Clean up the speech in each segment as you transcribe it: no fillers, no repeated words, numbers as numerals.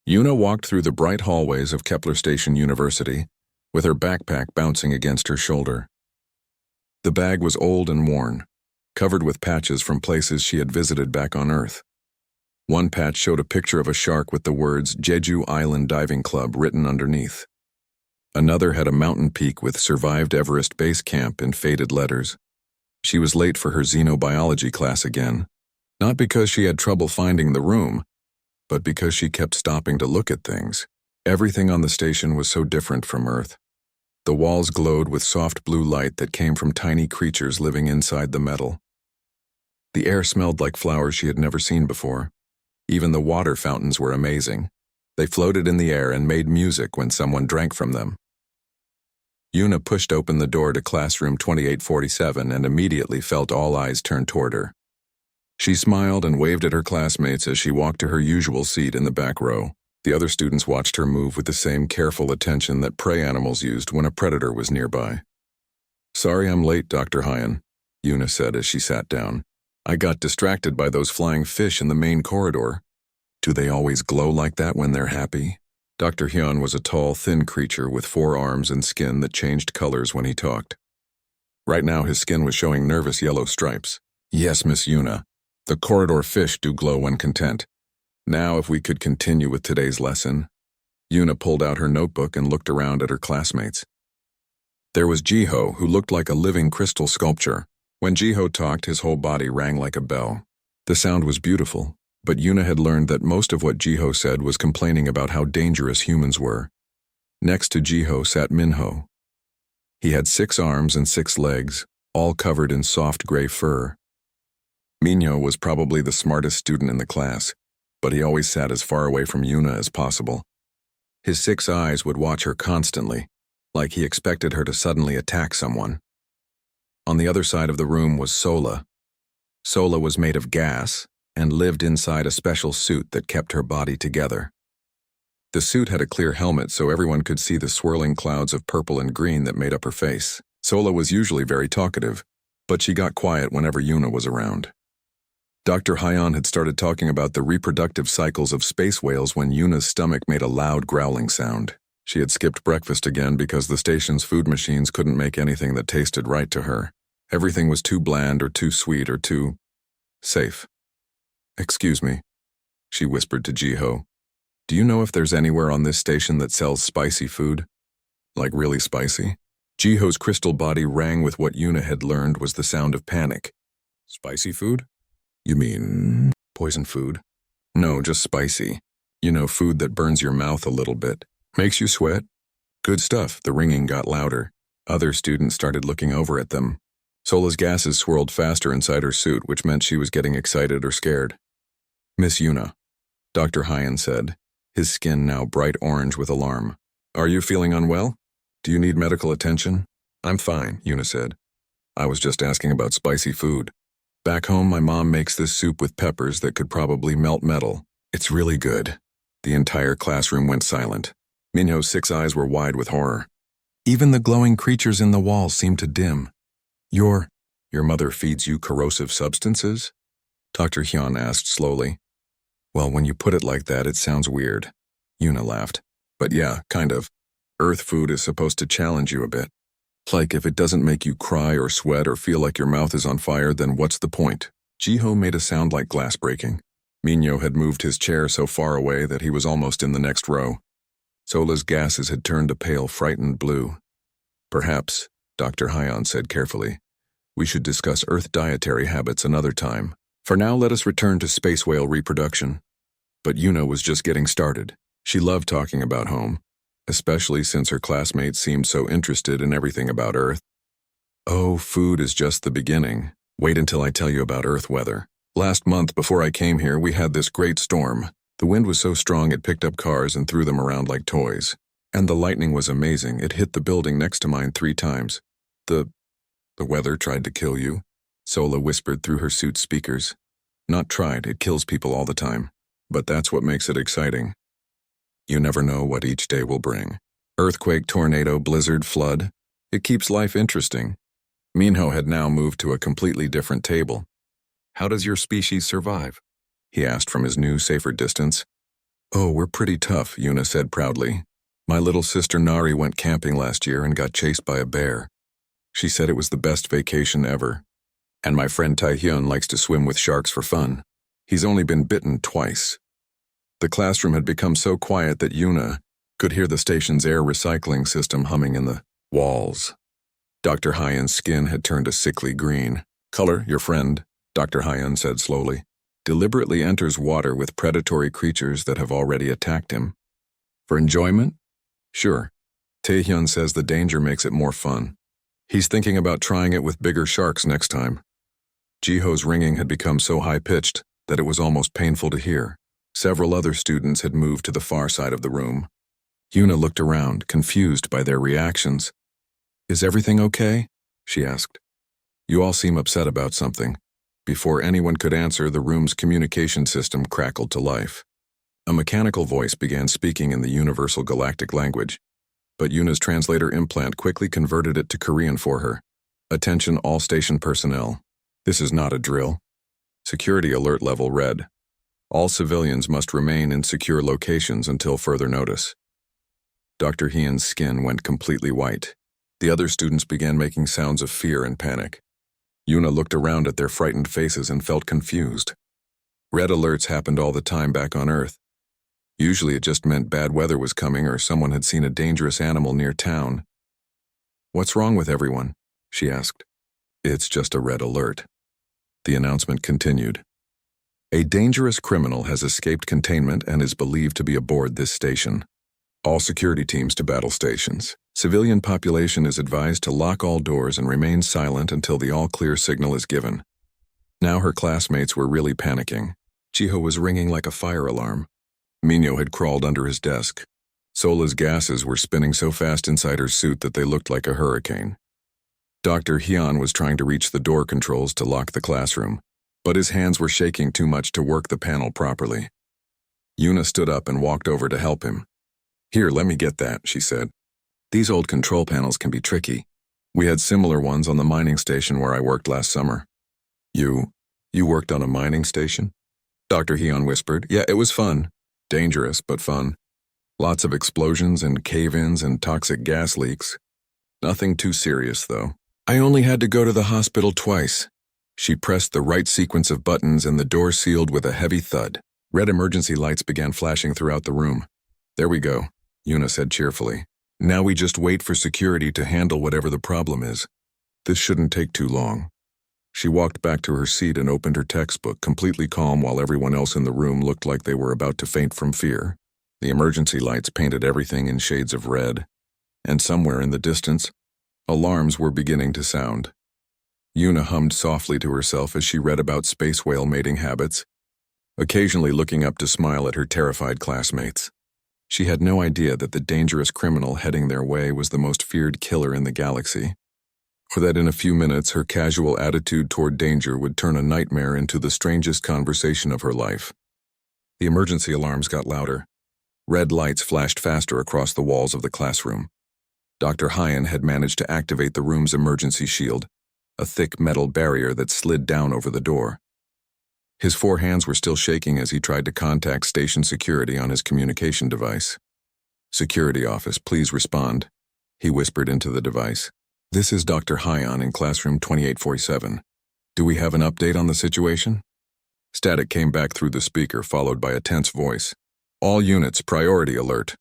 Yuna walked through the bright hallways of Kepler Station University, with her backpack bouncing against her shoulder. The bag was old and worn, covered with patches from places she had visited back on Earth. One patch showed a picture of a shark with the words Jeju Island Diving Club written underneath. Another had a mountain peak with Survived Everest Base Camp in faded letters. She was late for her xenobiology class again, not because she had trouble finding the room, but because she kept stopping to look at things. Everything on the station was so different from Earth. The walls glowed with soft blue light that came from tiny creatures living inside the metal. The air smelled like flowers she had never seen before. Even the water fountains were amazing. They floated in the air and made music when someone drank from them. Yuna pushed open the door to classroom 2847 and immediately felt all eyes turn toward her. She smiled and waved at her classmates as she walked to her usual seat in the back row. The other students watched her move with the same careful attention that prey animals used when a predator was nearby. "Sorry I'm late, Dr. Hyan," Yuna said as she sat down. "I got distracted by those flying fish in the main corridor. Do they always glow like that when they're happy?" Dr. Hyun was a tall, thin creature with 4 arms and skin that changed colors when he talked. Right now his skin was showing nervous yellow stripes. "Yes, Miss Yuna. The corridor fish do glow when content. Now if we could continue with today's lesson." Yuna pulled out her notebook and looked around at her classmates. There was Jiho, who looked like a living crystal sculpture. When Jiho talked, his whole body rang like a bell. The sound was beautiful, but Yuna had learned that most of what Jiho said was complaining about how dangerous humans were. Next to Jiho sat Minho. He had 6 arms and 6 legs, all covered in soft gray fur. Minho was probably the smartest student in the class, but he always sat as far away from Yuna as possible. His 6 eyes would watch her constantly, like he expected her to suddenly attack someone. On the other side of the room was Sola. Sola was made of gas and lived inside a special suit that kept her body together. The suit had a clear helmet so everyone could see the swirling clouds of purple and green that made up her face. Sola was usually very talkative, but she got quiet whenever Yuna was around. Dr. Hyan had started talking about the reproductive cycles of space whales when Yuna's stomach made a loud growling sound. She had skipped breakfast again because the station's food machines couldn't make anything that tasted right to her. Everything was too bland or too sweet or too safe. "Excuse me," she whispered to Jiho. "Do you know if there's anywhere on this station that sells spicy food? Like really spicy?" Jiho's crystal body rang with what Yuna had learned was the sound of panic. "Spicy food? You mean poison food?" "No, just spicy. You know, food that burns your mouth a little bit. Makes you sweat?" "Good stuff." The ringing got louder. Other students started looking over at them. Sola's gases swirled faster inside her suit, which meant she was getting excited or scared. "Miss Yuna," Dr. Hyan said, his skin now bright orange with alarm. "Are you feeling unwell? Do you need medical attention?" "I'm fine," Yuna said. "I was just asking about spicy food. Back home, my mom makes this soup with peppers that could probably melt metal. It's really good." The entire classroom went silent. Minho's 6 eyes were wide with horror. Even the glowing creatures in the walls seemed to dim. Your mother feeds you corrosive substances?" Dr. Hyun asked slowly. "Well, when you put it like that, it sounds weird." Yuna laughed. "But yeah, kind of. Earth food is supposed to challenge you a bit. Like if it doesn't make you cry or sweat or feel like your mouth is on fire, then what's the point?" Jiho made a sound like glass breaking. Minho had moved his chair so far away that he was almost in the next row. Sola's gases had turned a pale, frightened blue. "Perhaps," Dr. Hyan said carefully, "we should discuss Earth dietary habits another time. For now, let us return to space whale reproduction." But Yuna was just getting started. She loved talking about home, especially since her classmates seemed so interested in everything about Earth. "Oh, food is just the beginning. Wait until I tell you about Earth weather. Last month, before I came here, we had this great storm. The wind was so strong it picked up cars and threw them around like toys. And the lightning was amazing. It hit the building next to mine 3 times. The weather tried to kill you," Sola whispered through her suit's speakers. "Not tried, it kills people all the time. But that's what makes it exciting. You never know what each day will bring. Earthquake, tornado, blizzard, flood. It keeps life interesting." Minho had now moved to a completely different table. "How does your species survive?" he asked from his new, safer distance. Oh, we're pretty tough, Yuna said proudly. My little sister Nari went camping last year and got chased by a bear. She said it was the best vacation ever. And my friend Taehyun likes to swim with sharks for fun. He's only been bitten twice. The classroom had become so quiet that Yuna could hear the station's air recycling system humming in the walls. Dr. Hyun's skin had turned a sickly green. Color, your friend, Dr. Hyun said slowly, deliberately enters water with predatory creatures that have already attacked him. For enjoyment? Sure. Taehyun says the danger makes it more fun. He's thinking about trying it with bigger sharks next time. Jiho's ringing had become so high-pitched that it was almost painful to hear. Several other students had moved to the far side of the room. Yuna looked around, confused by their reactions. Is everything okay? She asked. You all seem upset about something. Before anyone could answer, the room's communication system crackled to life. A mechanical voice began speaking in the universal galactic language, but Yuna's translator implant quickly converted it to Korean for her. Attention all station personnel. This is not a drill. Security alert level red. All civilians must remain in secure locations until further notice. Dr. Hyun's skin went completely white. The other students began making sounds of fear and panic. Yuna looked around at their frightened faces and felt confused. Red alerts happened all the time back on Earth. Usually it just meant bad weather was coming or someone had seen a dangerous animal near town. What's wrong with everyone? She asked. It's just a red alert. The announcement continued. A dangerous criminal has escaped containment and is believed to be aboard this station. All security teams to battle stations. Civilian population is advised to lock all doors and remain silent until the all-clear signal is given. Now her classmates were really panicking. Jiho was ringing like a fire alarm. Minho had crawled under his desk. Sola's gases were spinning so fast inside her suit that they looked like a hurricane. Dr. Hyun was trying to reach the door controls to lock the classroom, but his hands were shaking too much to work the panel properly. Yuna stood up and walked over to help him. Here, let me get that, she said. These old control panels can be tricky. We had similar ones on the mining station where I worked last summer. You worked on a mining station? Dr. Hyun whispered. Yeah, it was fun. Dangerous, but fun. Lots of explosions and cave-ins and toxic gas leaks. Nothing too serious, though. I only had to go to the hospital twice. She pressed the right sequence of buttons and the door sealed with a heavy thud. Red emergency lights began flashing throughout the room. There we go, Yuna said cheerfully. Now we just wait for security to handle whatever the problem is. This shouldn't take too long. She walked back to her seat and opened her textbook, completely calm while everyone else in the room looked like they were about to faint from fear. The emergency lights painted everything in shades of red, and somewhere in the distance, alarms were beginning to sound. Yuna hummed softly to herself as she read about space whale mating habits, occasionally looking up to smile at her terrified classmates. She had no idea that the dangerous criminal heading their way was the most feared killer in the galaxy, or that in a few minutes her casual attitude toward danger would turn a nightmare into the strangest conversation of her life. The emergency alarms got louder. Red lights flashed faster across the walls of the classroom. Dr. Hyun had managed to activate the room's emergency shield, a thick metal barrier that slid down over the door. His 4 hands were still shaking as he tried to contact station security on his communication device. Security office, please respond, he whispered into the device. This is Dr. Hyun in classroom 2847. Do we have an update on the situation? Static came back through the speaker, followed by a tense voice. All units, priority alert.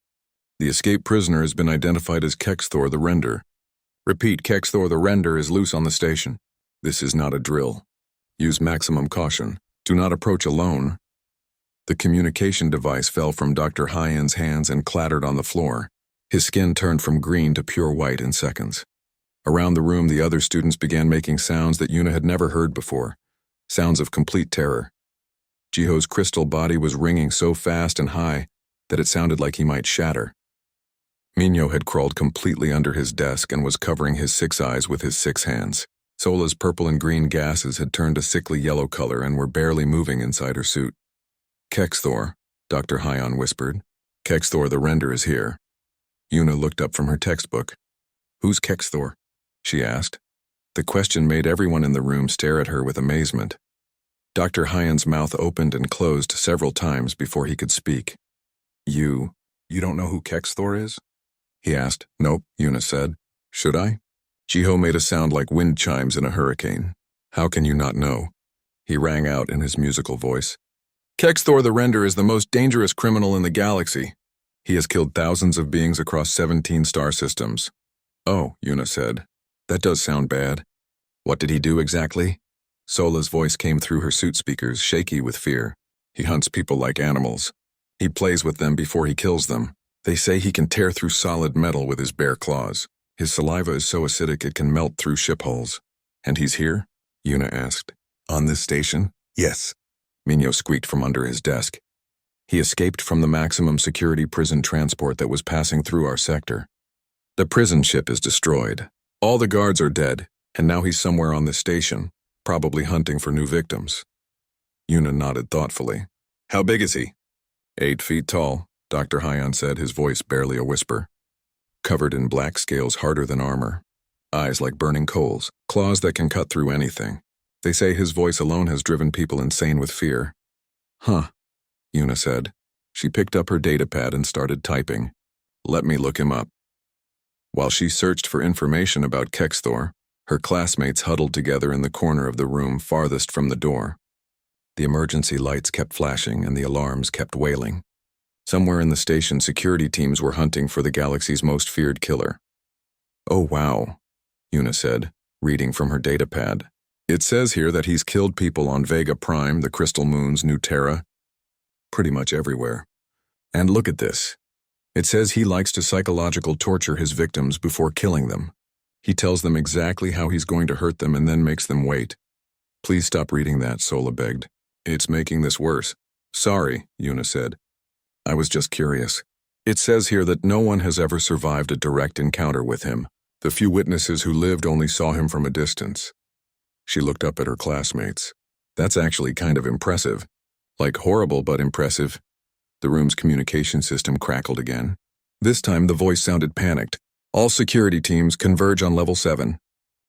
The escaped prisoner has been identified as Kexthor the Render. Repeat, Kexthor the Render is loose on the station. This is not a drill. Use maximum caution. Do not approach alone. The communication device fell from Dr. Hyun's hands and clattered on the floor. His skin turned from green to pure white in seconds. Around the room, the other students began making sounds that Yuna had never heard before, sounds of complete terror. Jiho's crystal body was ringing so fast and high that it sounded like he might shatter. Minho had crawled completely under his desk and was covering his 6 eyes with his 6 hands. Sola's purple and green gases had turned a sickly yellow color and were barely moving inside her suit. Kexthor, Dr. Hyun whispered. Kexthor the Render is here. Yuna looked up from her textbook. Who's Kexthor? She asked. The question made everyone in the room stare at her with amazement. Dr. Hyun's mouth opened and closed several times before he could speak. You don't know who Kexthor is? He asked. Nope, Una said. Should I? Jiho made a sound like wind chimes in a hurricane. How can you not know? He rang out in his musical voice. Kexthor the Render is the most dangerous criminal in the galaxy. He has killed thousands of beings across 17 star systems. Oh, Una said. That does sound bad. What did he do exactly? Sola's voice came through her suit speakers, shaky with fear. He hunts people like animals. He plays with them before he kills them. They say he can tear through solid metal with his bare claws. His saliva is so acidic it can melt through ship hulls. And he's here? Una asked. On this station? Yes. Minho squeaked from under his desk. He escaped from the maximum security prison transport that was passing through our sector. The prison ship is destroyed. All the guards are dead, and now he's somewhere on this station, probably hunting for new victims. Una nodded thoughtfully. How big is he? 8 feet tall, Dr. Hyon said, his voice barely a whisper. Covered in black scales harder than armor. Eyes like burning coals, claws that can cut through anything. They say his voice alone has driven people insane with fear. Huh, Una said. She picked up her datapad and started typing. Let me look him up. While she searched for information about Kexthor, her classmates huddled together in the corner of the room farthest from the door. The emergency lights kept flashing and the alarms kept wailing. Somewhere in the station, security teams were hunting for the galaxy's most feared killer. Oh wow, Una said, reading from her datapad. It says here that he's killed people on Vega Prime, the Crystal Moons, New Terra. Pretty much everywhere. And look at this. It says he likes to psychological torture his victims before killing them. He tells them exactly how he's going to hurt them and then makes them wait. Please stop reading that, Sola begged. It's making this worse. Sorry, Una said. I was just curious. It says here that no one has ever survived a direct encounter with him. The few witnesses who lived only saw him from a distance. She looked up at her classmates. That's actually kind of impressive. Like horrible but impressive. The room's communication system crackled again. This time the voice sounded panicked. All security teams converge on level 7.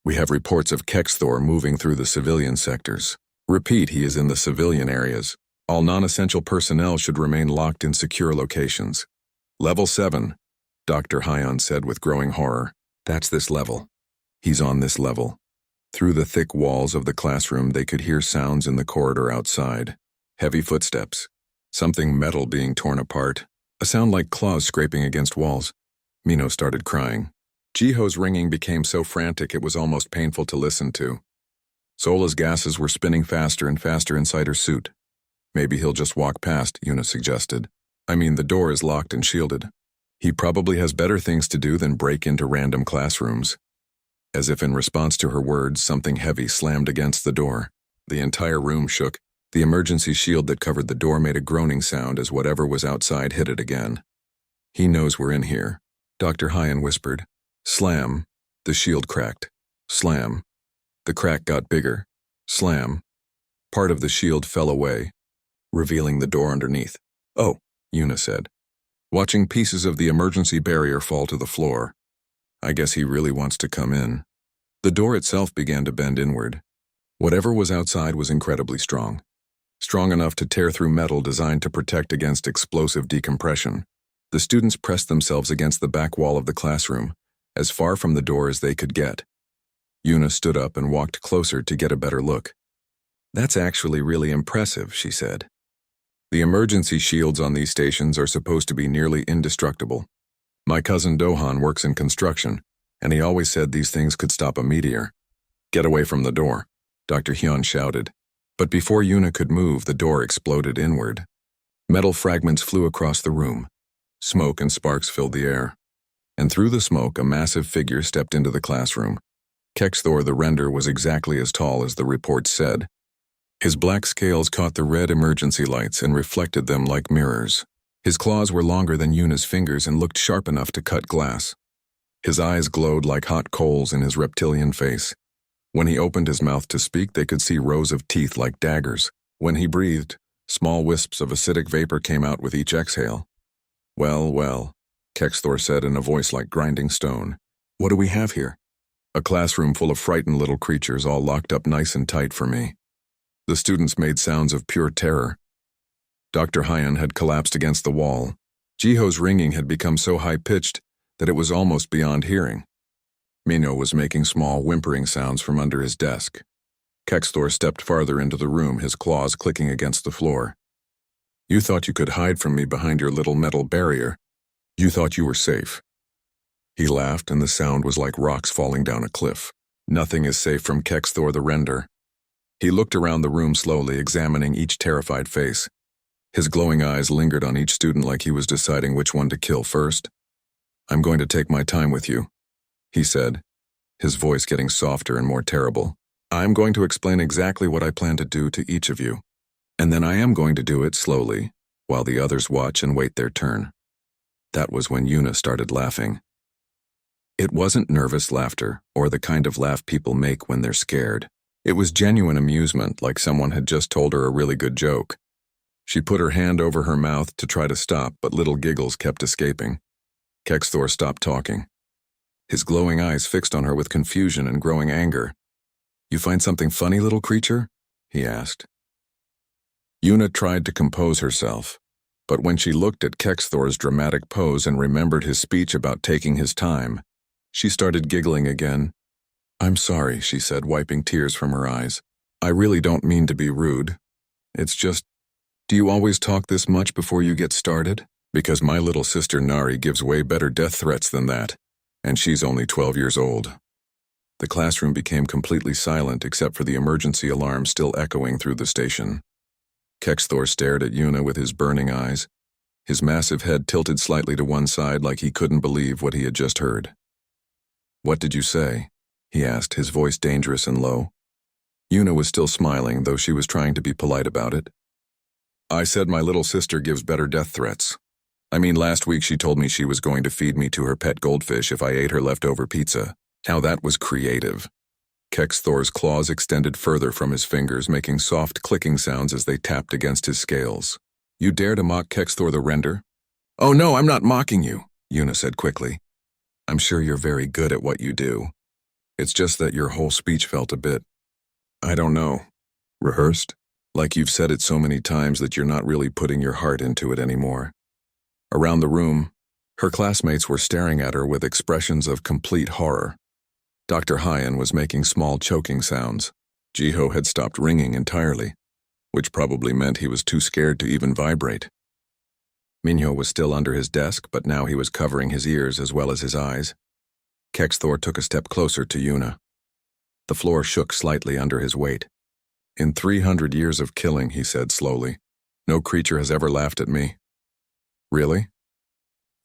We have reports of Kexthor moving through the civilian sectors. Repeat, he is in the civilian areas. All non-essential personnel should remain locked in secure locations. Level 7, Dr. Hyon said with growing horror. That's this level. He's on this level. Through the thick walls of the classroom, they could hear sounds in the corridor outside. Heavy footsteps. Something metal being torn apart. A sound like claws scraping against walls. Minho started crying. Jiho's ringing became so frantic it was almost painful to listen to. Sola's gases were spinning faster and faster inside her suit. Maybe he'll just walk past, Una suggested. I mean, the door is locked and shielded. He probably has better things to do than break into random classrooms. As if in response to her words, something heavy slammed against the door. The entire room shook. The emergency shield that covered the door made a groaning sound as whatever was outside hit it again. He knows we're in here, Dr. Hyon whispered. Slam. The shield cracked. Slam. The crack got bigger. Slam. Part of the shield fell away, revealing the door underneath. Oh, Una said, watching pieces of the emergency barrier fall to the floor. I guess he really wants to come in. The door itself began to bend inward. Whatever was outside was incredibly strong. Strong enough to tear through metal designed to protect against explosive decompression. The students pressed themselves against the back wall of the classroom, as far from the door as they could get. Una stood up and walked closer to get a better look. That's actually really impressive, she said. The emergency shields on these stations are supposed to be nearly indestructible. My cousin Dohan works in construction, and he always said these things could stop a meteor. Get away from the door, Dr. Hyun shouted. But before Una could move, the door exploded inward. Metal fragments flew across the room. Smoke and sparks filled the air. And through the smoke, a massive figure stepped into the classroom. Kexthor the Render was exactly as tall as the report said. His black scales caught the red emergency lights and reflected them like mirrors. His claws were longer than Una's fingers and looked sharp enough to cut glass. His eyes glowed like hot coals in his reptilian face. When he opened his mouth to speak, they could see rows of teeth like daggers. When he breathed, small wisps of acidic vapor came out with each exhale. Well, well, Kexthor said in a voice like grinding stone. What do we have here? A classroom full of frightened little creatures all locked up nice and tight for me. The students made sounds of pure terror. Dr. Hyon had collapsed against the wall. Jiho's ringing had become so high-pitched that it was almost beyond hearing. Minho was making small, whimpering sounds from under his desk. Kexthor stepped farther into the room, his claws clicking against the floor. You thought you could hide from me behind your little metal barrier. You thought you were safe. He laughed, and the sound was like rocks falling down a cliff. Nothing is safe from Kexthor the Render. He looked around the room slowly, examining each terrified face. His glowing eyes lingered on each student like he was deciding which one to kill first. I'm going to take my time with you, he said, his voice getting softer and more terrible. I'm going to explain exactly what I plan to do to each of you. And then I am going to do it slowly, while the others watch and wait their turn. That was when Yuna started laughing. It wasn't nervous laughter, or the kind of laugh people make when they're scared. It was genuine amusement, like someone had just told her a really good joke. She put her hand over her mouth to try to stop, but little giggles kept escaping. Kexthor stopped talking. His glowing eyes fixed on her with confusion and growing anger. You find something funny, little creature? He asked. Yuna tried to compose herself, but when she looked at Kexthor's dramatic pose and remembered his speech about taking his time, she started giggling again. I'm sorry, she said, wiping tears from her eyes. I really don't mean to be rude. It's just, do you always talk this much before you get started? Because my little sister Nari gives way better death threats than that, and she's only 12 years old. The classroom became completely silent except for the emergency alarm still echoing through the station. Kexthor stared at Yuna with his burning eyes, his massive head tilted slightly to one side like he couldn't believe what he had just heard. What did you say? He asked, his voice dangerous and low. Yuna was still smiling, though she was trying to be polite about it. I said my little sister gives better death threats. I mean, last week she told me she was going to feed me to her pet goldfish if I ate her leftover pizza. How that was creative. Kexthor's claws extended further from his fingers, making soft clicking sounds as they tapped against his scales. You dare to mock Kexthor the Render? Oh no, I'm not mocking you, Yuna said quickly. I'm sure you're very good at what you do. It's just that your whole speech felt a bit, I don't know, rehearsed. Like you've said it so many times that you're not really putting your heart into it anymore. Around the room, her classmates were staring at her with expressions of complete horror. Dr. Hyan was making small choking sounds. Jiho had stopped ringing entirely, which probably meant he was too scared to even vibrate. Minho was still under his desk, but now he was covering his ears as well as his eyes. Kexthor took a step closer to Yuna. The floor shook slightly under his weight. In 300 years of killing, he said slowly, no creature has ever laughed at me. Really?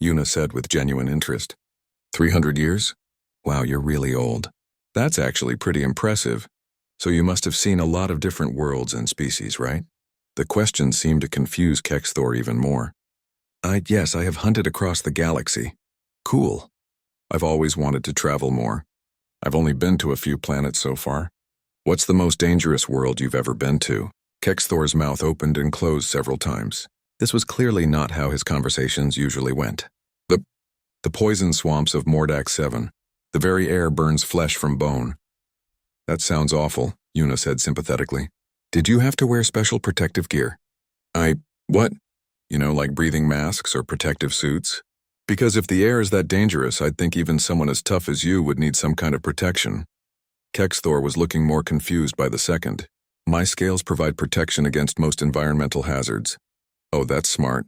Yuna said with genuine interest. 300 years? Wow, you're really old. That's actually pretty impressive. So you must have seen a lot of different worlds and species, right? The question seemed to confuse Kexthor even more. Yes, I have hunted across the galaxy. Cool. I've always wanted to travel more. I've only been to a few planets so far. What's the most dangerous world you've ever been to? Kexthor's mouth opened and closed several times. This was clearly not how his conversations usually went. The poison swamps of Mordak 7. The very air burns flesh from bone. That sounds awful, Yuna said sympathetically. Did you have to wear special protective gear? What? You know, like breathing masks or protective suits? Because if the air is that dangerous, I'd think even someone as tough as you would need some kind of protection. Kexthor was looking more confused by the second. My scales provide protection against most environmental hazards. Oh, that's smart.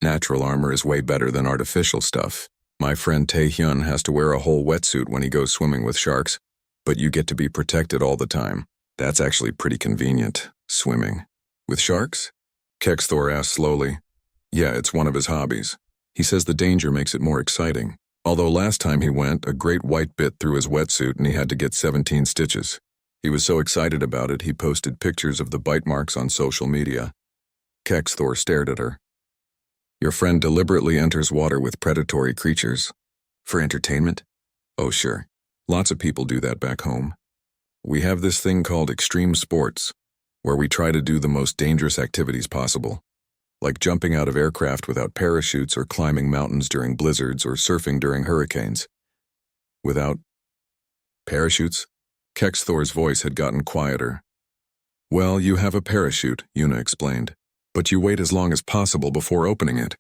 Natural armor is way better than artificial stuff. My friend Taehyun has to wear a whole wetsuit when he goes swimming with sharks, but you get to be protected all the time. That's actually pretty convenient, swimming. With sharks? Kexthor asked slowly. Yeah, it's one of his hobbies. He says the danger makes it more exciting. Although last time he went, a great white bit through his wetsuit and he had to get 17 stitches. He was so excited about it, he posted pictures of the bite marks on social media. Kexthor stared at her. Your friend deliberately enters water with predatory creatures. For entertainment? Oh, sure. Lots of people do that back home. We have this thing called extreme sports, where we try to do the most dangerous activities possible, like jumping out of aircraft without parachutes or climbing mountains during blizzards or surfing during hurricanes. Without parachutes? Kexthor's voice had gotten quieter. Well, you have a parachute, Yuna explained, but you wait as long as possible before opening it.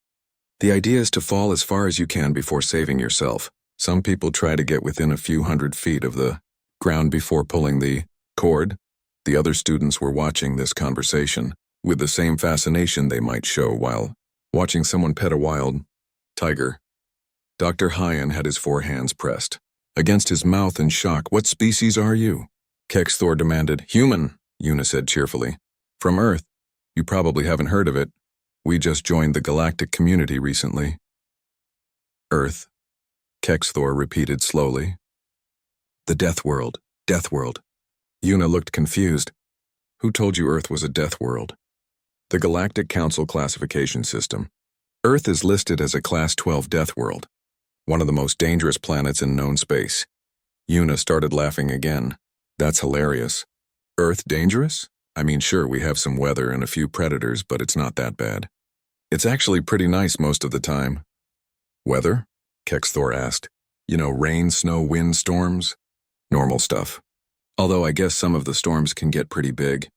The idea is to fall as far as you can before saving yourself. Some people try to get within a few hundred feet of the ground before pulling the cord. The other students were watching this conversation with the same fascination they might show while watching someone pet a wild tiger. Dr. Hyan had his 4 hands pressed against his mouth in shock. "What species are you?" Kexthor demanded. "Human," Una said cheerfully. "From Earth. You probably haven't heard of it. We just joined the galactic community recently." "Earth," Kexthor repeated slowly. "The Death World. Deathworld." Una looked confused. "Who told you Earth was a death world?" "The Galactic Council classification system. Earth is listed as a Class 12 death world, one of the most dangerous planets in known space." Una started laughing again. "That's hilarious. Earth dangerous? I mean, sure, we have some weather and a few predators, but it's not that bad. It's actually pretty nice most of the time." "Weather?" Kexthor asked. "You know, rain, snow, wind, storms?" "Normal stuff. Although I guess some of the storms can get pretty big.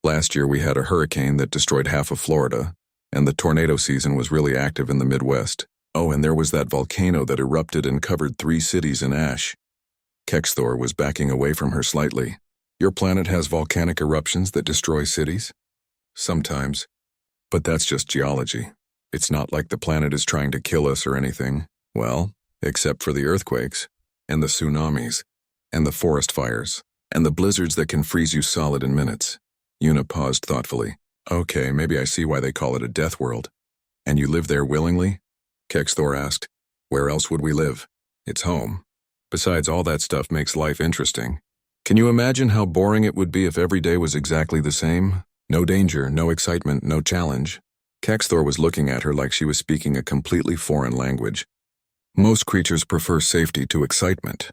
Last year we had a hurricane that destroyed half of Florida, and the tornado season was really active in the Midwest. Oh, and there was that volcano that erupted and covered 3 cities in ash." Kexthor was backing away from her slightly. "Your planet has volcanic eruptions that destroy cities?" "Sometimes. But that's just geology. It's not like the planet is trying to kill us or anything. Well, except for the earthquakes, and the tsunamis, and the forest fires, and the blizzards that can freeze you solid in minutes." Una paused thoughtfully. "Okay, maybe I see why they call it a death world. And you live there willingly?" Kexthor asked. "Where else would we live? It's home. Besides, all that stuff makes life interesting. Can you imagine how boring it would be if every day was exactly the same? No danger, no excitement, no challenge." Kexthor was looking at her like she was speaking a completely foreign language. "Most creatures prefer safety to excitement."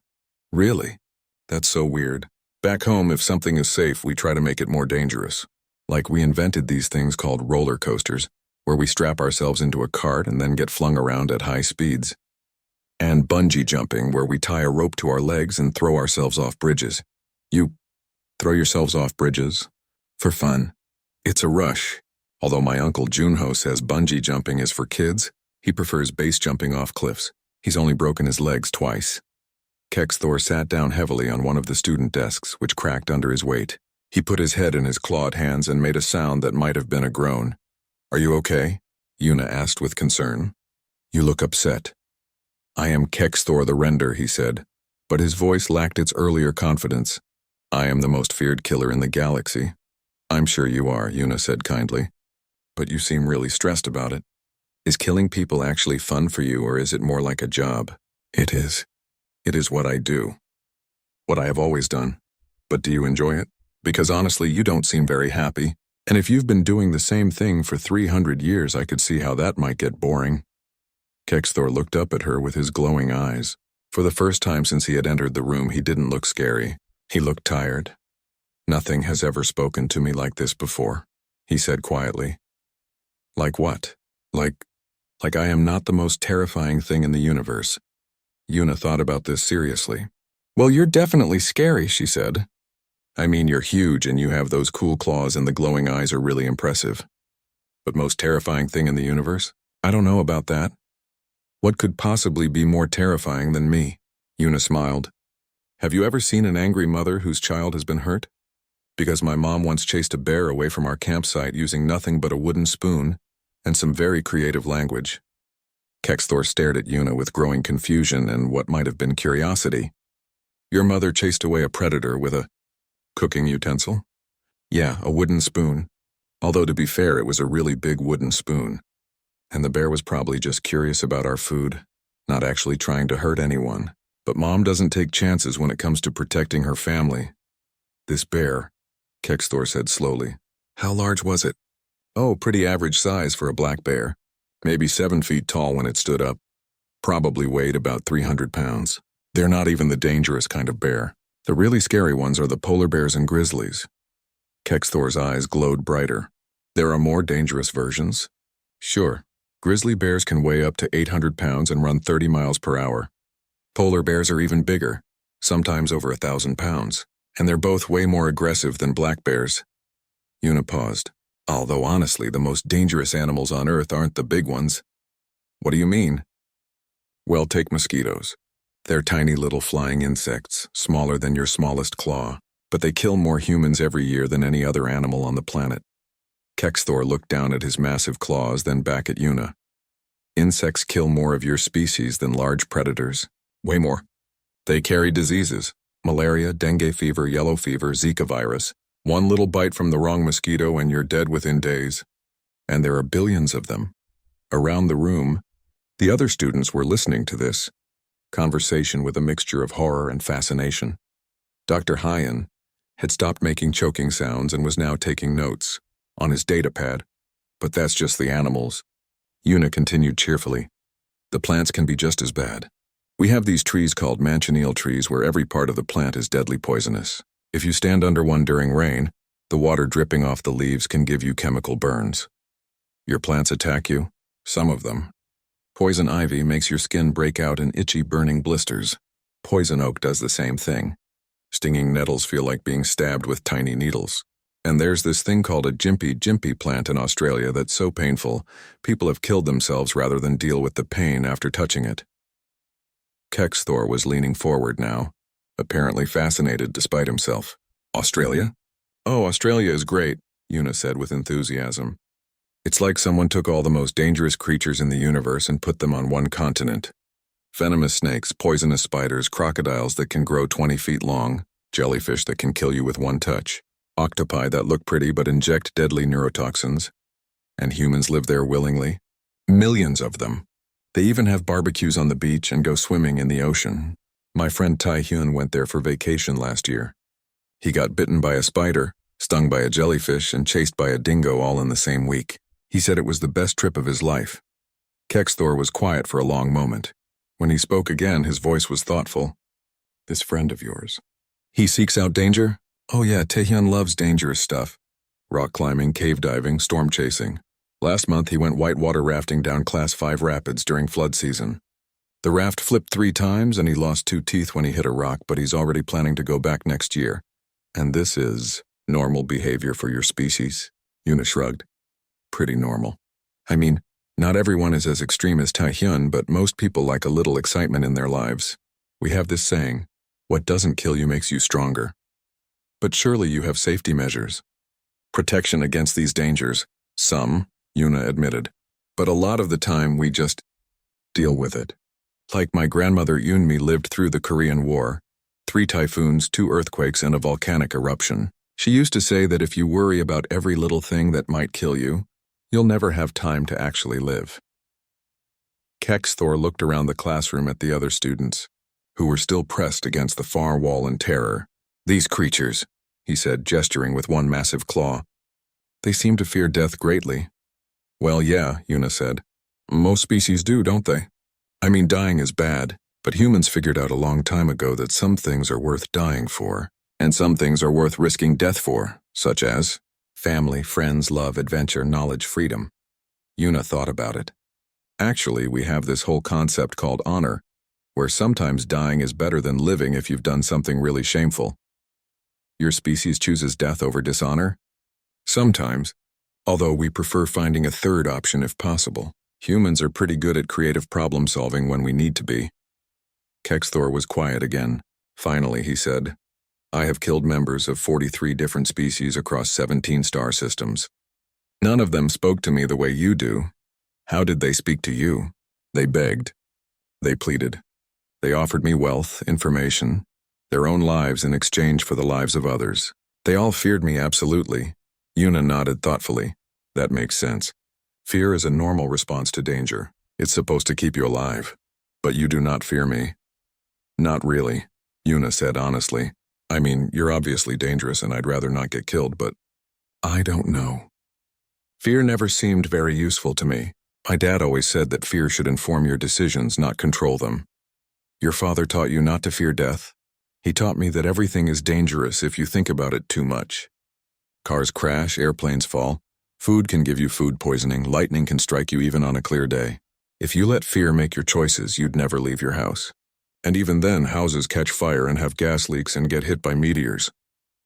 "Really? That's so weird. Back home, if something is safe, we try to make it more dangerous. Like we invented these things called roller coasters, where we strap ourselves into a cart and then get flung around at high speeds. And bungee jumping, where we tie a rope to our legs and throw ourselves off bridges." "You throw yourselves off bridges? For fun?" "It's a rush. Although my uncle Junho says bungee jumping is for kids, he prefers base jumping off cliffs. He's only broken his legs twice." Kexthor sat down heavily on one of the student desks, which cracked under his weight. He put his head in his clawed hands and made a sound that might have been a groan. "Are you okay?" Una asked with concern. "You look upset." "I am Kexthor the Render," he said, but his voice lacked its earlier confidence. "I am the most feared killer in the galaxy." "I'm sure you are," Una said kindly. "But you seem really stressed about it. Is killing people actually fun for you, or is it more like a job?" "It is. It is what I do. What I have always done. But do you enjoy it? Because honestly, you don't seem very happy. And if you've been doing the same thing for 300 years, I could see how that might get boring." Kexthor looked up at her with his glowing eyes. For the first time since he had entered the room, he didn't look scary. He looked tired. "Nothing has ever spoken to me like this before," he said quietly. "Like what?" Like I am not the most terrifying thing in the universe." Una thought about this seriously. "Well, you're definitely scary," she said. "I mean, you're huge and you have those cool claws and the glowing eyes are really impressive. But most terrifying thing in the universe? I don't know about that. What could possibly be more terrifying than me?" Una smiled. "Have you ever seen an angry mother whose child has been hurt? Because my mom once chased a bear away from our campsite using nothing but a wooden spoon and some very creative language." Kexthor stared at Una with growing confusion and what might have been curiosity. "Your mother chased away a predator with a cooking utensil?" "Yeah, a wooden spoon. Although to be fair, it was a really big wooden spoon. And the bear was probably just curious about our food, not actually trying to hurt anyone. But Mom doesn't take chances when it comes to protecting her family." "This bear," Kexthor said slowly. "How large was it?" "Oh, pretty average size for a black bear. Maybe 7 feet tall when it stood up. Probably weighed about 300 pounds. They're not even the dangerous kind of bear. The really scary ones are the polar bears and grizzlies." Kexthor's eyes glowed brighter. "There are more dangerous versions?" "Sure. Grizzly bears can weigh up to 800 pounds and run 30 miles per hour. Polar bears are even bigger, sometimes over 1,000 pounds, and they're both way more aggressive than black bears." Una paused. "Although honestly, the most dangerous animals on Earth aren't the big ones. What do you mean? Well, take mosquitoes. They're tiny little flying insects, smaller than your smallest claw, but they kill more humans every year than any other animal on the planet. Kexthor looked down at his massive claws, then back at Una. Insects kill more of your species than large predators. Way more. They carry diseases: malaria, dengue fever, yellow fever, Zika virus. One little bite from the wrong mosquito and you're dead within days. And there are billions of them. Around the room, the other students were listening to this conversation with a mixture of horror and fascination. Dr. Hyan had stopped making choking sounds and was now taking notes on his datapad. But that's just the animals. Una continued cheerfully. The plants can be just as bad. We have these trees called manchineel trees where every part of the plant is deadly poisonous. If you stand under one during rain, the water dripping off the leaves can give you chemical burns. Your plants attack you? Some of them. Poison ivy makes your skin break out in itchy, burning blisters. Poison oak does the same thing. Stinging nettles feel like being stabbed with tiny needles. And there's this thing called a jimpy plant in Australia that's so painful, people have killed themselves rather than deal with the pain after touching it. Kexthor was leaning forward now, apparently fascinated despite himself. Australia? Oh, Australia is great, Una said with enthusiasm. It's like someone took all the most dangerous creatures in the universe and put them on one continent. Venomous snakes, poisonous spiders, crocodiles that can grow 20 feet long, jellyfish that can kill you with one touch, octopi that look pretty but inject deadly neurotoxins. And humans live there willingly. Millions of them. They even have barbecues on the beach and go swimming in the ocean. My friend Tai Hyun went there for vacation last year. He got bitten by a spider, stung by a jellyfish, and chased by a dingo all in the same week. He said it was the best trip of his life. Kexthor was quiet for a long moment. When he spoke again, his voice was thoughtful. This friend of yours. He seeks out danger? Oh yeah, Taehyun loves dangerous stuff. Rock climbing, cave diving, storm chasing. Last month he went whitewater rafting down Class 5 rapids during flood season. The raft flipped 3 times and he lost 2 teeth when he hit a rock, but he's already planning to go back next year. And this is normal behavior for your species? Una shrugged. Pretty normal. I mean, not everyone is as extreme as Taehyun, but most people like a little excitement in their lives. We have this saying, what doesn't kill you makes you stronger. But surely you have safety measures. Protection against these dangers. Some, Una admitted. But a lot of the time we just deal with it. Like my grandmother Eunmi lived through the Korean War, 3 typhoons, 2 earthquakes, and a volcanic eruption. She used to say that if you worry about every little thing that might kill you, you'll never have time to actually live. Kexthor looked around the classroom at the other students, who were still pressed against the far wall in terror. These creatures, he said, gesturing with one massive claw. They seem to fear death greatly. Well, yeah, Una said. Most species do, don't they? I mean, dying is bad, but humans figured out a long time ago that some things are worth dying for, and some things are worth risking death for, such as family, friends, love, adventure, knowledge, freedom. Una thought about it. Actually, we have this whole concept called honor, where sometimes dying is better than living if you've done something really shameful. Your species chooses death over dishonor? Sometimes, although we prefer finding a third option if possible. Humans are pretty good at creative problem solving when we need to be. Kexthor was quiet again. Finally, he said, I have killed members of 43 different species across 17 star systems. None of them spoke to me the way you do. How did they speak to you? They begged. They pleaded. They offered me wealth, information, their own lives in exchange for the lives of others. They all feared me absolutely. Una nodded thoughtfully. That makes sense. Fear is a normal response to danger. It's supposed to keep you alive. But you do not fear me. Not really, Una said honestly. I mean, you're obviously dangerous and I'd rather not get killed, but I don't know. Fear never seemed very useful to me. My dad always said that fear should inform your decisions, not control them. Your father taught you not to fear death? He taught me that everything is dangerous if you think about it too much. Cars crash, airplanes fall. Food can give you food poisoning, lightning can strike you even on a clear day. If you let fear make your choices, you'd never leave your house. And even then, houses catch fire and have gas leaks and get hit by meteors.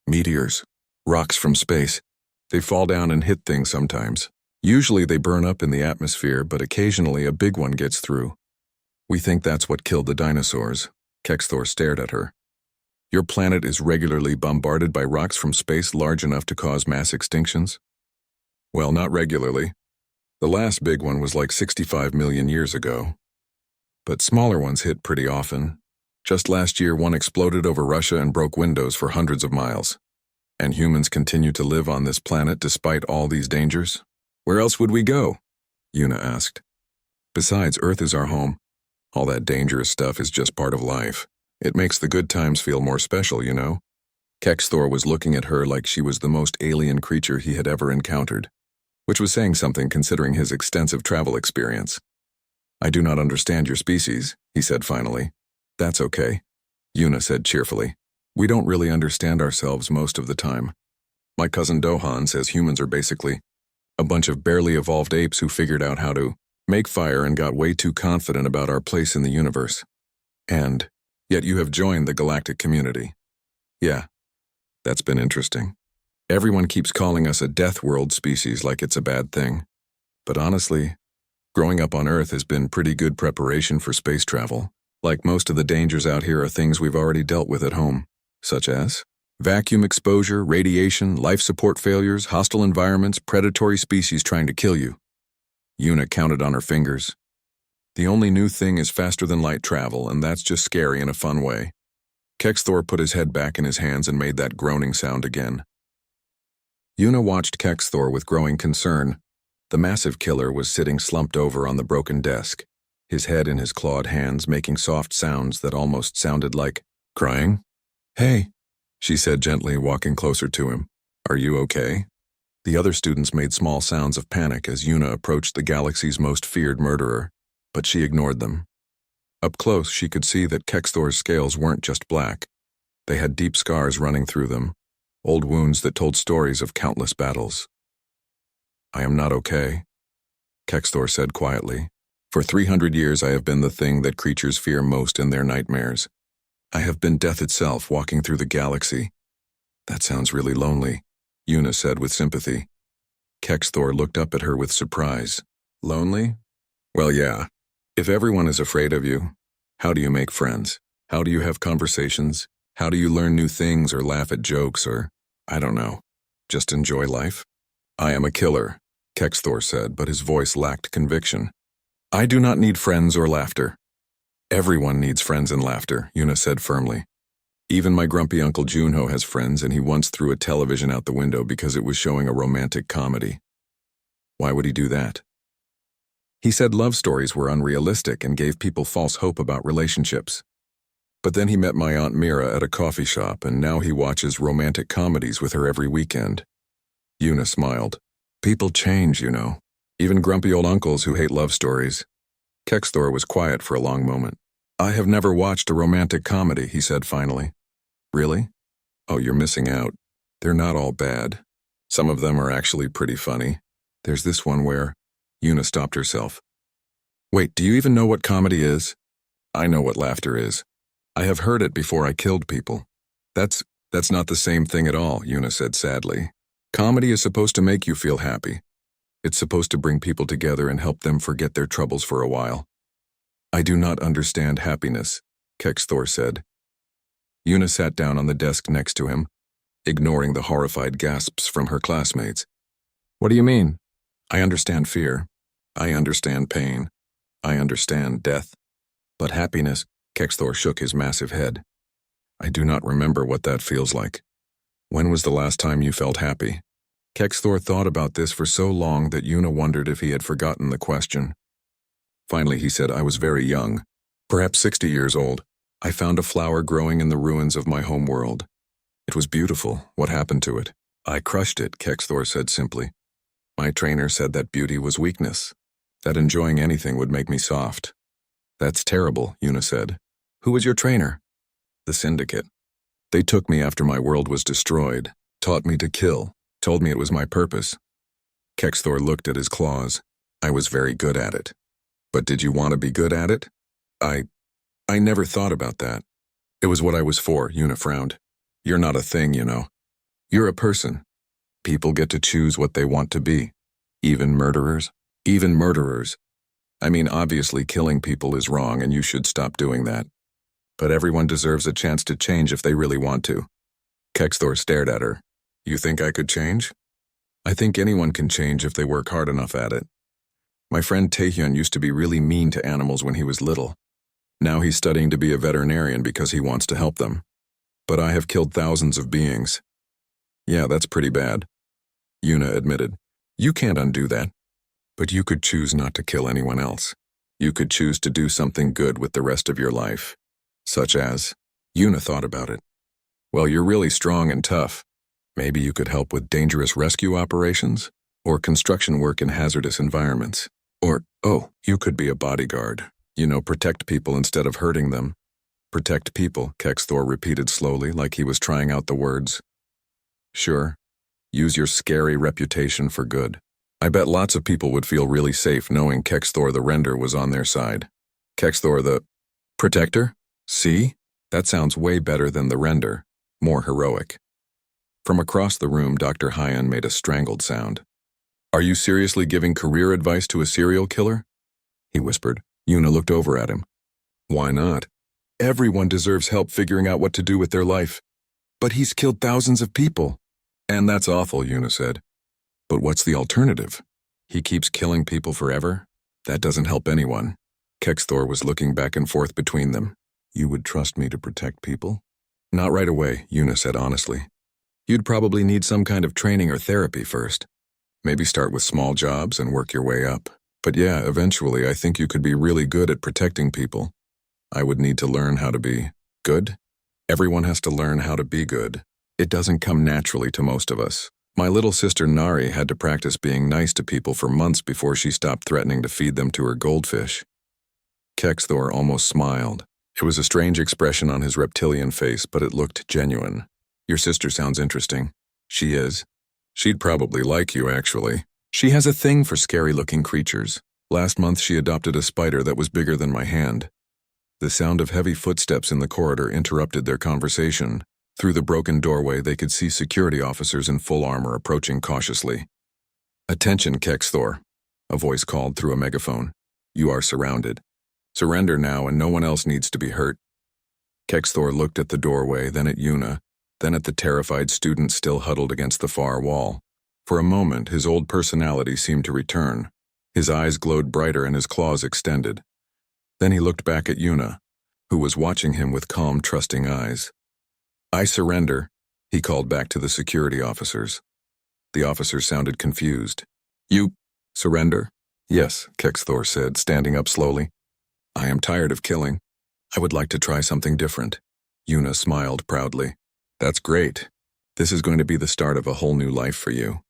Meteors. Rocks from space. They fall down and hit things sometimes. Usually they burn up in the atmosphere, but occasionally a big one gets through. We think that's what killed the dinosaurs. Kexthor stared at her. Your planet is regularly bombarded by rocks from space large enough to cause mass extinctions? Well, not regularly. The last big one was like 65 million years ago. But smaller ones hit pretty often. Just last year, one exploded over Russia and broke windows for hundreds of miles. And humans continue to live on this planet despite all these dangers? Where else would we go? Yuna asked. Besides, Earth is our home. All that dangerous stuff is just part of life. It makes the good times feel more special, you know? Kexthor was looking at her like she was the most alien creature he had ever encountered, which was saying something considering his extensive travel experience. I do not understand your species, he said finally. That's okay, Yuna said cheerfully. We don't really understand ourselves most of the time. My cousin Dohan says humans are basically a bunch of barely evolved apes who figured out how to make fire and got way too confident about our place in the universe. And yet you have joined the galactic community. Yeah, that's been interesting. Everyone keeps calling us a Deathworld species like it's a bad thing. But honestly, growing up on Earth has been pretty good preparation for space travel. Like most of the dangers out here are things we've already dealt with at home, such as vacuum exposure, radiation, life support failures, hostile environments, predatory species trying to kill you. Yuna counted on her fingers. The only new thing is faster-than-light travel, and that's just scary in a fun way. Kexthor put his head back in his hands and made that groaning sound again. Yuna watched Kexthor with growing concern. The massive killer was sitting slumped over on the broken desk, his head in his clawed hands making soft sounds that almost sounded like crying. Hey, she said gently, walking closer to him. Are you okay? The other students made small sounds of panic as Yuna approached the galaxy's most feared murderer, but she ignored them. Up close, she could see that Kexthor's scales weren't just black. They had deep scars running through them, old wounds that told stories of countless battles. I am not okay, Kexthor said quietly. For 300 years I have been the thing that creatures fear most in their nightmares. I have been death itself walking through the galaxy. That sounds really lonely, Yuna said with sympathy. Kexthor looked up at her with surprise. Lonely? Well, yeah. If everyone is afraid of you, how do you make friends? How do you have conversations? How do you learn new things or laugh at jokes or, I don't know, just enjoy life? I am a killer, Kexthor said, but his voice lacked conviction. I do not need friends or laughter. Everyone needs friends and laughter, Yuna said firmly. Even my grumpy Uncle Junho has friends, and he once threw a television out the window because it was showing a romantic comedy. Why would he do that? He said love stories were unrealistic and gave people false hope about relationships. But then he met my Aunt Mira at a coffee shop, and now he watches romantic comedies with her every weekend. Yuna smiled. People change, you know. Even grumpy old uncles who hate love stories. Kexthor was quiet for a long moment. I have never watched a romantic comedy, he said finally. Really? Oh, you're missing out. They're not all bad. Some of them are actually pretty funny. There's this one where Yuna stopped herself. Wait, do you even know what comedy is? I know what laughter is. I have heard it before I killed people. That's not the same thing at all, Yuna said sadly. Comedy is supposed to make you feel happy. It's supposed to bring people together and help them forget their troubles for a while. I do not understand happiness, Kexthor said. Yuna sat down on the desk next to him, ignoring the horrified gasps from her classmates. What do you mean? I understand fear. I understand pain. I understand death. But happiness, Kexthor shook his massive head. I do not remember what that feels like. When was the last time you felt happy? Kexthor thought about this for so long that Yuna wondered if he had forgotten the question. Finally, he said, I was very young, perhaps 60 years old. I found a flower growing in the ruins of my home world. It was beautiful. What happened to it? I crushed it, Kexthor said simply. My trainer said that beauty was weakness, that enjoying anything would make me soft. That's terrible, Yuna said. Who was your trainer? The Syndicate. They took me after my world was destroyed, taught me to kill, told me it was my purpose. Kexthor looked at his claws. I was very good at it. But did you want to be good at it? I never thought about that. It was what I was for, Yuna frowned. You're not a thing, you know. You're a person. People get to choose what they want to be. Even murderers? Even murderers. I mean, obviously killing people is wrong and you should stop doing that. But everyone deserves a chance to change if they really want to. Kexthor stared at her. You think I could change? I think anyone can change if they work hard enough at it. My friend Taehyun used to be really mean to animals when he was little. Now he's studying to be a veterinarian because he wants to help them. But I have killed thousands of beings. Yeah, that's pretty bad. Yuna admitted. You can't undo that. But you could choose not to kill anyone else. You could choose to do something good with the rest of your life. Such as, Yuna thought about it. Well, you're really strong and tough. Maybe you could help with dangerous rescue operations, or construction work in hazardous environments. Or, oh, you could be a bodyguard. Protect people instead of hurting them. Protect people, Kexthor repeated slowly, like he was trying out the words. Sure. Use your scary reputation for good. I bet lots of people would feel really safe knowing Kexthor the Render was on their side. Kexthor the Protector? See? That sounds way better than the Render. More heroic. From across the room, Dr. Hyan made a strangled sound. Are you seriously giving career advice to a serial killer? He whispered. Yuna looked over at him. Why not? Everyone deserves help figuring out what to do with their life. But he's killed thousands of people. And that's awful, Yuna said. But what's the alternative? He keeps killing people forever? That doesn't help anyone. Kexthor was looking back and forth between them. You would trust me to protect people? Not right away, Yuna said honestly. You'd probably need some kind of training or therapy first. Maybe start with small jobs and work your way up. But yeah, eventually I think you could be really good at protecting people. I would need to learn how to be good. Everyone has to learn how to be good. It doesn't come naturally to most of us. My little sister Nari had to practice being nice to people for months before she stopped threatening to feed them to her goldfish. Kexthor almost smiled. It was a strange expression on his reptilian face, but it looked genuine. Your sister sounds interesting. She is. She'd probably like you, actually. She has a thing for scary-looking creatures. Last month she adopted a spider that was bigger than my hand. The sound of heavy footsteps in the corridor interrupted their conversation. Through the broken doorway they could see security officers in full armor approaching cautiously. Attention, Kexthor, a voice called through a megaphone. You are surrounded. Surrender now and no one else needs to be hurt. Kexthor looked at the doorway, then at Yuna, then at the terrified student still huddled against the far wall. For a moment, his old personality seemed to return. His eyes glowed brighter and his claws extended. Then he looked back at Yuna, who was watching him with calm, trusting eyes. I surrender, he called back to the security officers. The officers sounded confused. You surrender? Yes, Kexthor said, standing up slowly. I am tired of killing. I would like to try something different. Yuna smiled proudly. That's great. This is going to be the start of a whole new life for you.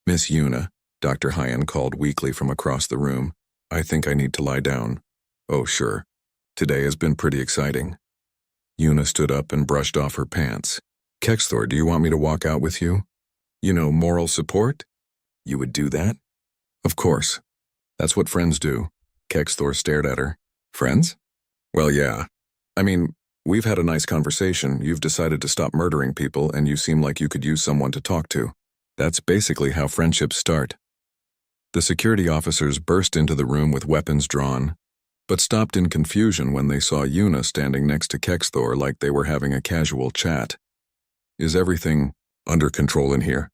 Miss Yuna, Dr. Hyan called weakly from across the room. I think I need to lie down. Oh, sure. Today has been pretty exciting. Yuna stood up and brushed off her pants. Kexthor, do you want me to walk out with you? Moral support? You would do that? Of course. That's what friends do. Kexthor stared at her. Friends? Well, yeah. I mean, we've had a nice conversation. You've decided to stop murdering people, and you seem like you could use someone to talk to. That's basically how friendships start. The security officers burst into the room with weapons drawn, but stopped in confusion when they saw Yuna standing next to Kexthor like they were having a casual chat. Is everything under control in here?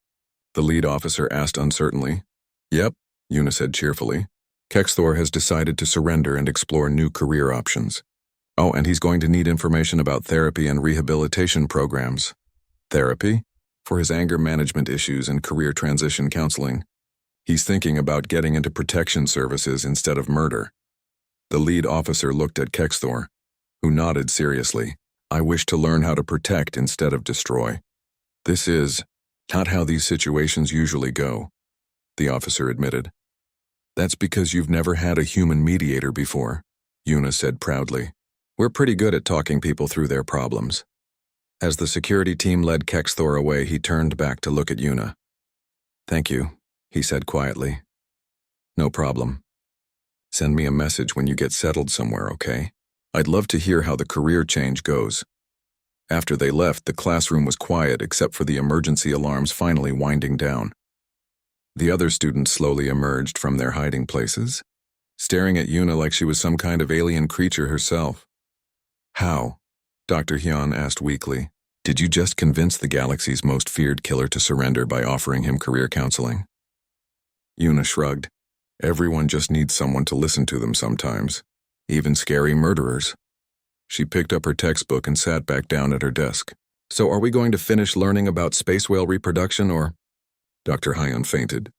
The lead officer asked uncertainly. Yep, Yuna said cheerfully. Kexthor has decided to surrender and explore new career options. Oh, and he's going to need information about therapy and rehabilitation programs. Therapy? For his anger management issues and career transition counseling. He's thinking about getting into protection services instead of murder. The lead officer looked at Kexthor, who nodded seriously. I wish to learn how to protect instead of destroy. This is not how these situations usually go, the officer admitted. That's because you've never had a human mediator before, Yuna said proudly. We're pretty good at talking people through their problems. As the security team led Kexthor away, he turned back to look at Yuna. Thank you, he said quietly. No problem. Send me a message when you get settled somewhere, okay? I'd love to hear how the career change goes. After they left, the classroom was quiet except for the emergency alarms finally winding down. The other students slowly emerged from their hiding places, staring at Yuna like she was some kind of alien creature herself. How? Dr. Hyun asked weakly. Did you just convince the galaxy's most feared killer to surrender by offering him career counseling? Yuna shrugged. Everyone just needs someone to listen to them sometimes, even scary murderers. She picked up her textbook and sat back down at her desk. So are we going to finish learning about space whale reproduction or? Dr. Hyun fainted.